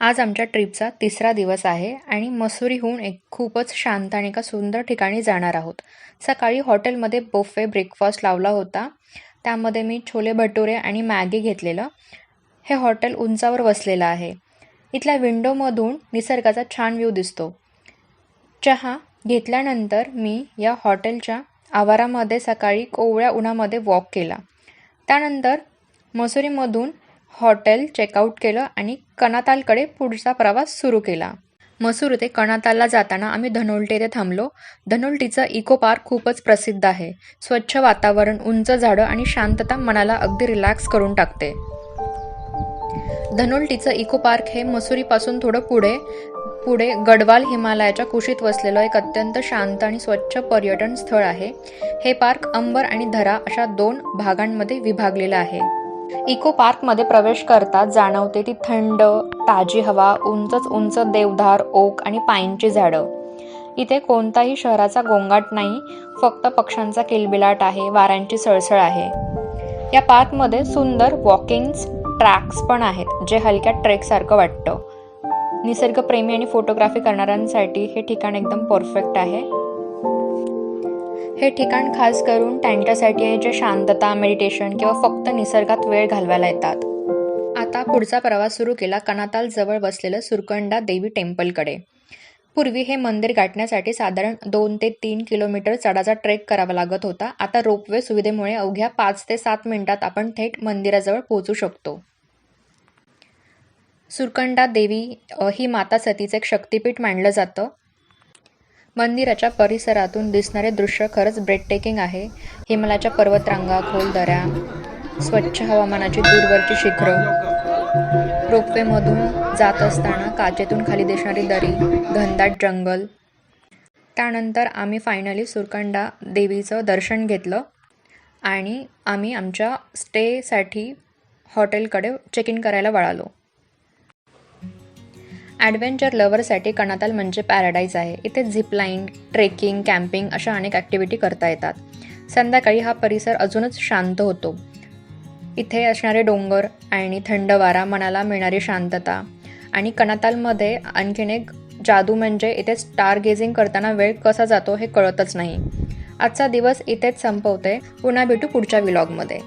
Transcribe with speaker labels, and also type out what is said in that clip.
Speaker 1: आज आमच्या ट्रिपचा तिसरा दिवस आहे आणि मसुरीहून एक खूपच शांत आणि एका सुंदर ठिकाणी जाणार आहोत. सकाळी हॉटेलमध्ये बुफे ब्रेकफास्ट लावला होता. त्यामध्ये मी छोले भटुरे आणि मॅगी घेतलेलं. हे हॉटेल उंचावर वसलेलं आहे. इथल्या विंडोमधून निसर्गाचा छान व्ह्यू दिसतो. चहा घेतल्यानंतर मी या हॉटेलच्या आवारामध्ये सकाळी कोवळ्या उन्हामध्ये वॉक केला. त्यानंतर मसुरीमधून हॉटेल चेकआउट केलं आणि कनातालकडे पुढचा प्रवास सुरू केला. मसूर ते कनातालला जाताना आम्ही धनोल्टी येथे थांबलो. धनोल्टीचं इको पार्क खूपच प्रसिद्ध आहे. स्वच्छ वातावरण, उंच झाडं आणि शांतता मनाला अगदी रिलॅक्स करून टाकते. धनोल्टीचं इको पार्क हे मसुरीपासून थोडं पुढे गढवाल हिमालयाच्या कुशीत वसलेलं एक अत्यंत शांत आणि स्वच्छ पर्यटन स्थळ आहे. हे पार्क अंबर आणि धरा अशा 2 भागांमध्ये विभागलेलं आहे. इको पार्कमध्ये प्रवेश करताच जाणवते ती थंड, ताजी हवा, उंच देवदार, ओक आणि पाईनची झाडं. इथे कोणताही शहराचा गोंगाट नाही, फक्त पक्ष्यांचा किलबिलाट आहे, वाऱ्यांची सळसळ आहे. या पार्कमध्ये सुंदर वॉकिंग ट्रॅक्स पण आहेत, जे हलक्या ट्रेकसारखं वाटतं. निसर्गप्रेमी आणि फोटोग्राफी करणाऱ्यांसाठी हे ठिकाण एकदम परफेक्ट आहे. हे ठिकाण खास करून त्यांच्यासाठी आहे जे शांतता, मेडिटेशन किंवा फक्त निसर्गात वेळ घालवायला येतात. आता पुढचा प्रवास सुरू केला कनाताल जवळ बसलेलं सुरकंडा देवी टेम्पलकडे. पूर्वी हे मंदिर गाठण्यासाठी साधारण 2 ते 3 किलोमीटर चढाचा ट्रेक करावा लागत होता. आता रोपवे सुविधेमुळे अवघ्या 5 ते 7 मिनिटात आपण थेट मंदिराजवळ पोहोचू शकतो. सुरकंडा देवी ही माता सतीचं एक शक्तिपीठ मानलं जातं. मंदिराच्या परिसरातून दिसणारे दृश्य खरंच ब्रेथटेकिंग आहे. हिमालयाच्या पर्वतरांगा, खोल दऱ्या, स्वच्छ हवामानाची दूरवरची शिखरं, रोपवेमधून जात असताना काचेतून खाली दिसणारी दरी, घनदाट जंगल. त्यानंतर आम्ही फायनली सुरकंडा देवीचं दर्शन घेतलं आणि आम्ही आमच्या स्टेसाठी हॉटेलकडे चेक इन करायला वळालो. ॲडव्हेंचर लव्हरसाठी कनाताल म्हणजे पॅराडाईज आहे. इथे झिपलाईन, ट्रेकिंग, कॅम्पिंग अशा अनेक ॲक्टिव्हिटी करता येतात. संध्याकाळी हा परिसर अजूनच शांत होतो. इथे असणारे डोंगर आणि थंड वारा, मनाला मिळणारी शांतता. आणि कनातालमध्ये आणखीन एक जादू म्हणजे इथे स्टार गेझिंग करताना वेळ कसा जातो हे कळतच नाही. आजचा दिवस इथेच संपवते. पुन्हा भेटू पुढच्या व्लॉगमध्ये.